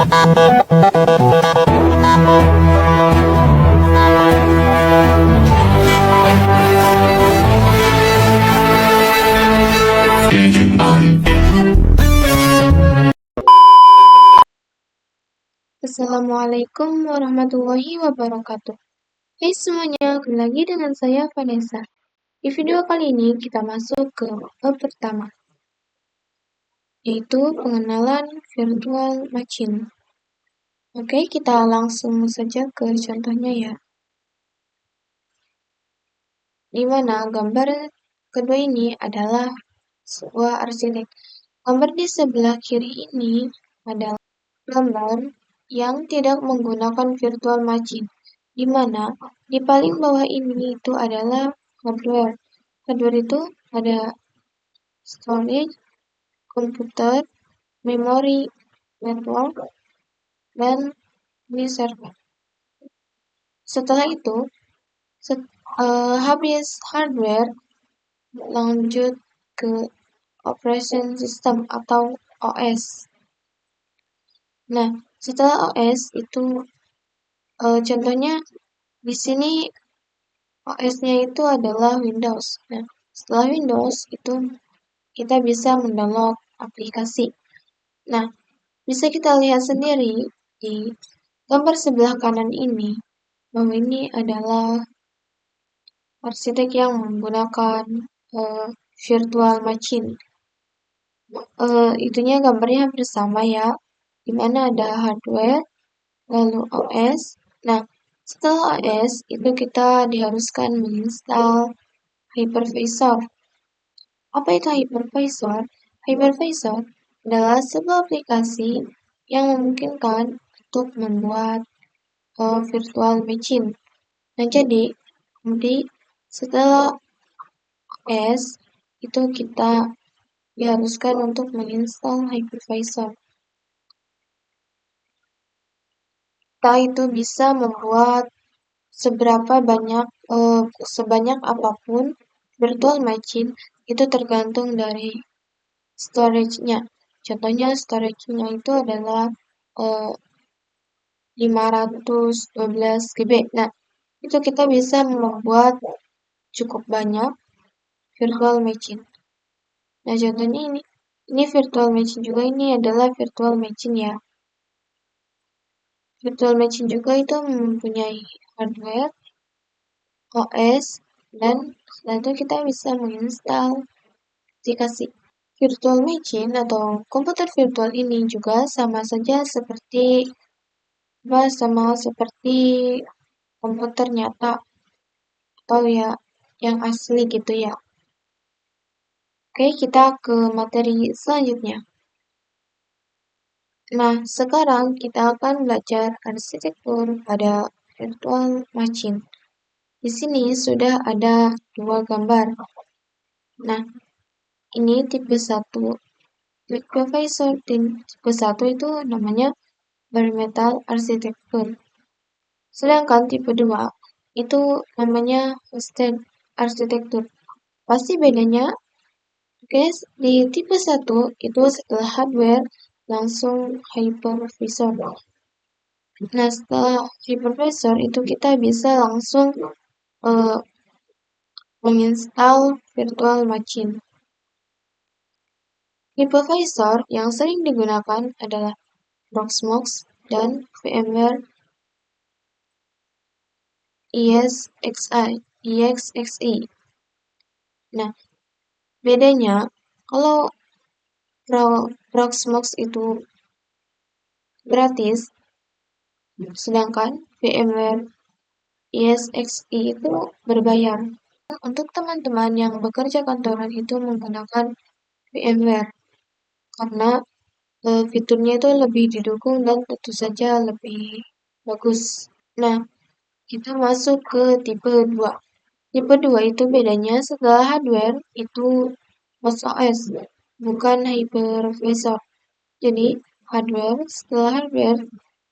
Assalamualaikum warahmatullahi wabarakatuh. Hai semuanya, kembali lagi dengan saya Vanessa. Di video kali ini kita masuk ke bab pertama, yaitu pengenalan virtual machine. Oke, kita langsung saja ke contohnya ya. Di mana gambar kedua ini adalah sebuah arsitek. Gambar di sebelah kiri ini adalah gambar yang tidak menggunakan virtual machine, di mana di paling bawah ini itu adalah hardware. Hardware itu ada storage, komputer, memori, network, dan ini server. Setelah itu, habis hardware, lanjut ke operation system atau OS. Nah, setelah OS itu contohnya di sini OS-nya itu adalah Windows. Nah, setelah Windows itu kita bisa mendownload aplikasi. Nah, bisa kita lihat sendiri di gambar sebelah kanan ini bahwa ini adalah arsitek yang menggunakan virtual machine. Itunya gambarnya hampir sama ya, dimana ada hardware, lalu OS. Nah, setelah OS itu kita diharuskan menginstal hypervisor. Apa itu hypervisor? Hypervisor adalah sebuah aplikasi yang memungkinkan untuk membuat virtual machine. Nah, jadi nanti setelah OS itu kita diharuskan untuk menginstal hypervisor. Kita itu bisa membuat sebanyak apapun virtual machine, itu tergantung dari storage-nya. Contohnya storage-nya itu adalah 512 GB. Nah, itu kita bisa membuat cukup banyak virtual machine. Nah, contohnya ini virtual machine juga, ini adalah virtual machine ya. Virtual machine juga itu mempunyai hardware, OS, dan setelah itu kita bisa menginstal aplikasi. Virtual machine atau komputer virtual ini juga sama seperti komputer nyata atau ya yang asli gitu ya. Oke, kita ke materi selanjutnya. Nah, sekarang kita akan belajar arsitektur pada virtual machine. Di sini sudah ada 2 gambar. Nah, ini tipe 1 hypervisor, tipe 1 itu namanya bare metal arsitektur. Sedangkan tipe 2 itu namanya hosted arsitektur. Pasti bedanya, guys, di tipe 1 itu setelah hardware langsung hypervisor. Nah, setelah hypervisor itu kita bisa langsung menginstal virtual machine. Hypervisor yang sering digunakan adalah Proxmox dan VMware EXXi. Nah, bedanya kalau Proxmox itu gratis, sedangkan VMware EXXi itu berbayar. Untuk teman-teman yang bekerja kantoran itu menggunakan VMware karena fiturnya itu lebih didukung dan tentu saja lebih bagus. Nah, kita masuk ke tipe 2. Tipe 2 itu bedanya setelah hardware itu host OS, bukan hypervisor. Jadi, setelah hardware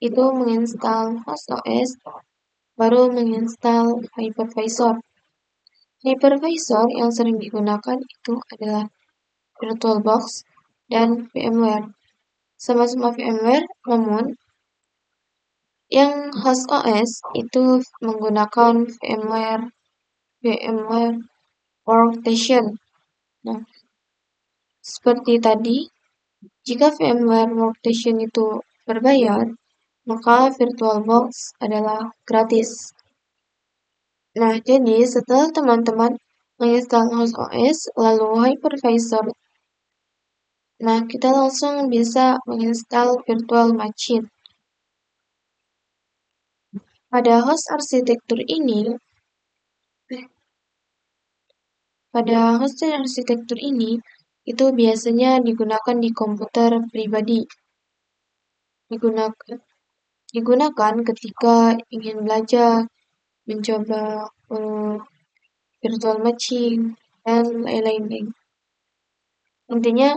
itu menginstal host OS, baru menginstal hypervisor. Hypervisor yang sering digunakan itu adalah VirtualBox dan VMware. sama-sama VMware, namun yang host OS itu menggunakan VMware Workstation. Nah, seperti tadi, jika VMware Workstation itu berbayar, maka VirtualBox adalah gratis. Nah, jadi setelah teman-teman menginstal host OS lalu hypervisor, nah kita langsung bisa menginstal virtual machine. Pada host arsitektur ini, itu biasanya digunakan di komputer pribadi. Digunakan ketika ingin belajar, mencoba virtual machine, dan lain-lain. Intinya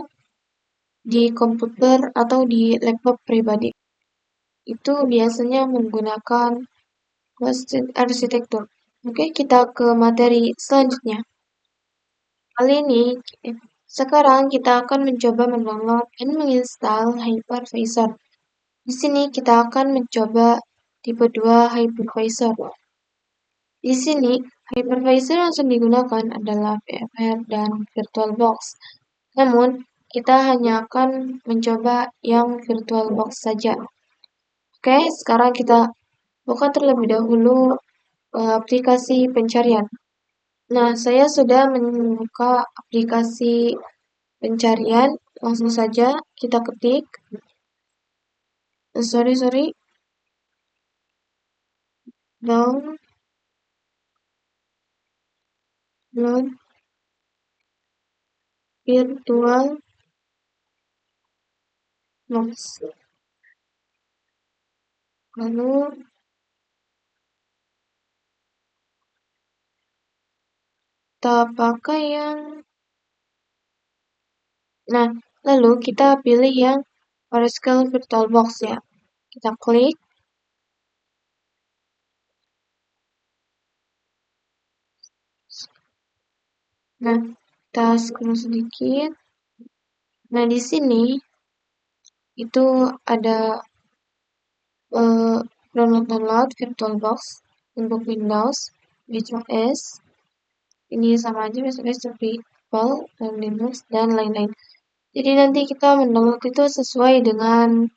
di komputer atau di laptop pribadi itu biasanya menggunakan host arsitektur. Oke, kita ke materi selanjutnya. Kali ini, sekarang kita akan mencoba mendownload dan menginstal hypervisor. Di sini kita akan mencoba tipe 2 hypervisor. Di sini, hypervisor yang langsung digunakan adalah VMware dan VirtualBox. Namun, kita hanya akan mencoba yang VirtualBox saja. Oke, sekarang kita buka terlebih dahulu aplikasi pencarian. Nah, saya sudah membuka aplikasi pencarian. Langsung saja kita ketik. Sorry. Download virtual box. Lalu kita pakai yang lalu kita pilih yang Oracle VirtualBox ya. Kita klik. Nah, kita scroll sedikit. Nah, di sini itu ada download VirtualBox untuk Windows, macOS. Ini sama aja macOS seperti Apple, dan Linux, dan lain-lain. Jadi nanti kita mendownload itu sesuai dengan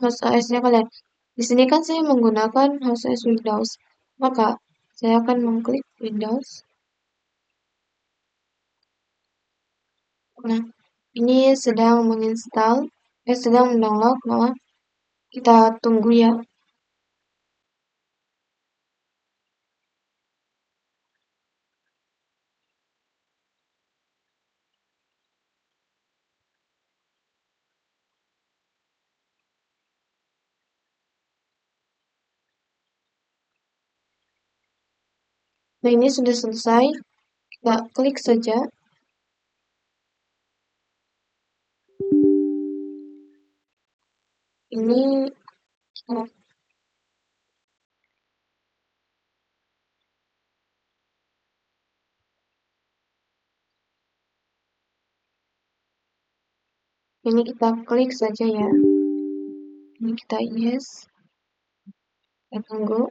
host OS-nya kalian. Di sini kan saya menggunakan host OS Windows, maka saya akan mengklik Windows. Nah, ini sedang mendownload, maaf. Kita tunggu ya. Nah, ini sudah selesai. Kita klik saja. Ini kita klik saja ya. Ini kita yes. Kita tunggu.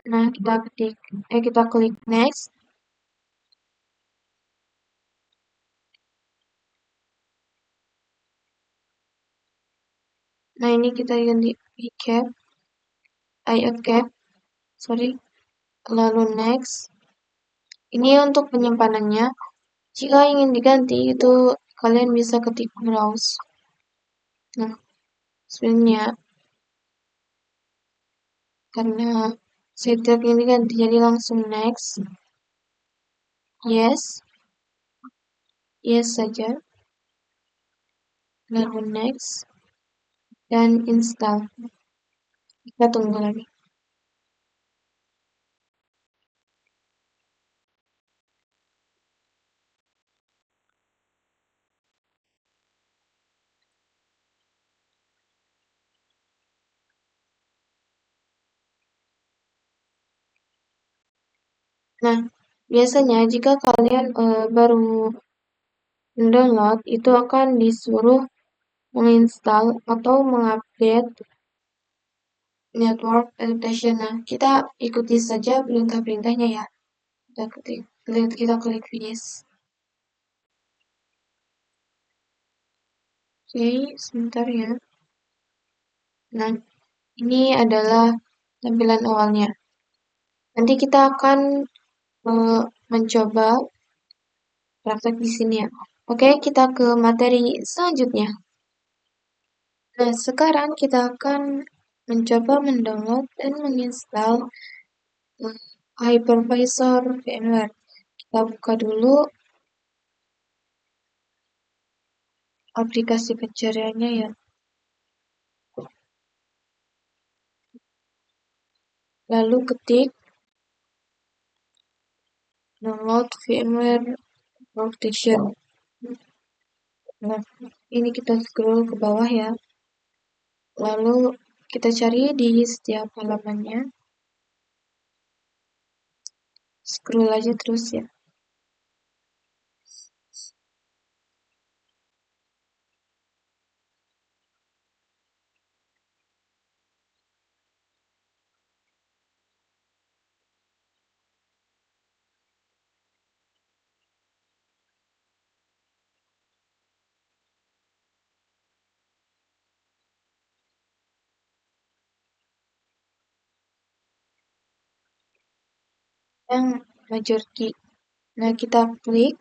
Nah, kita klik next. Nah, ini kita ganti iCap, sorry. Lalu next. Ini untuk penyimpanannya. Jika ingin diganti, itu kalian bisa ketik browse. Nah, sebenarnya karena saya tidak ingin diganti, jadi langsung next. Yes saja. Lalu next. Dan install. Kita tunggu lagi. Nah, Biasanya jika kalian baru mendownload, itu akan disuruh menginstal atau mengupdate network adaptation. Nah, kita ikuti saja perintah-perintahnya ya. Kita klik finish. Oke, sebentar ya. Nah, ini adalah tampilan awalnya. Nanti kita akan mencoba praktek di sini ya. Oke, kita ke materi selanjutnya. Nah, sekarang kita akan mencoba mendownload dan menginstal hypervisor VMware. Kita buka dulu aplikasi pencariannya ya. Lalu ketik download VMware Workstation. Nah, ini kita scroll ke bawah ya. Lalu kita cari di setiap halamannya. Scroll aja terus ya. Yang major key. Nah, kita klik.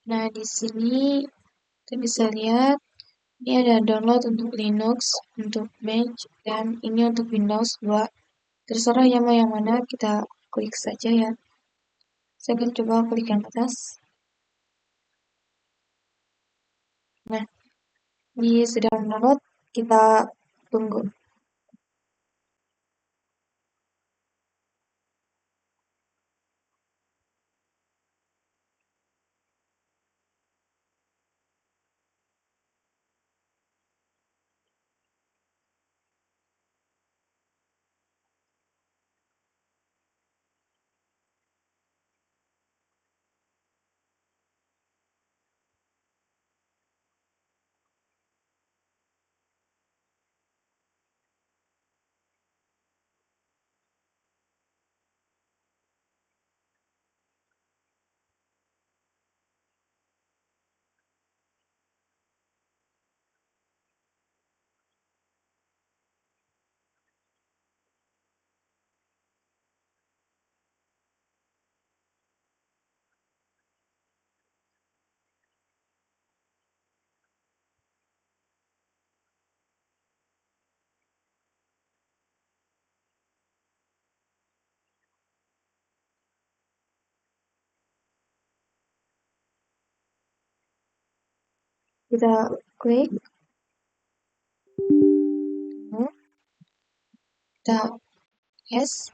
Nah, di sini kita bisa lihat ini ada download untuk Linux, untuk Mac, dan ini untuk Windows 2. Terserah yang mau yang mana, kita klik saja ya. Saya akan coba klik yang atas. Nah, ini sudah download, kita tunggu. Kita klik. Nah, kita yes.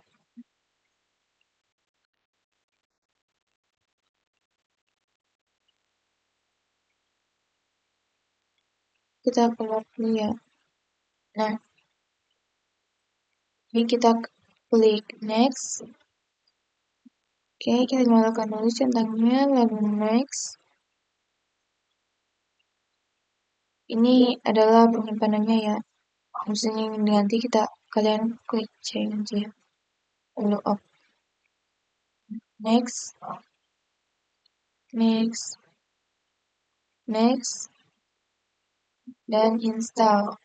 Kita keluar dulu ya. Nah, ini kita klik next. Oke, kita nyalakan dulu centangnya, lalu next. Ini adalah penyimpanannya ya. Misalnya yang diganti kalian klik change ya. Lalu up. Next, next, next, dan install.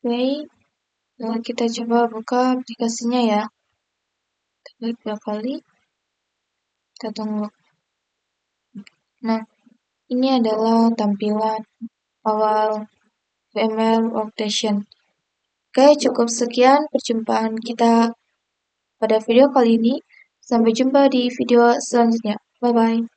Oke, nah kita coba buka aplikasinya ya. Kita klik 2 kali, kita tunggu. Nah, ini adalah tampilan awal VMware Workstation. Oke, cukup sekian perjumpaan kita pada video kali ini. Sampai jumpa di video selanjutnya. Bye-bye.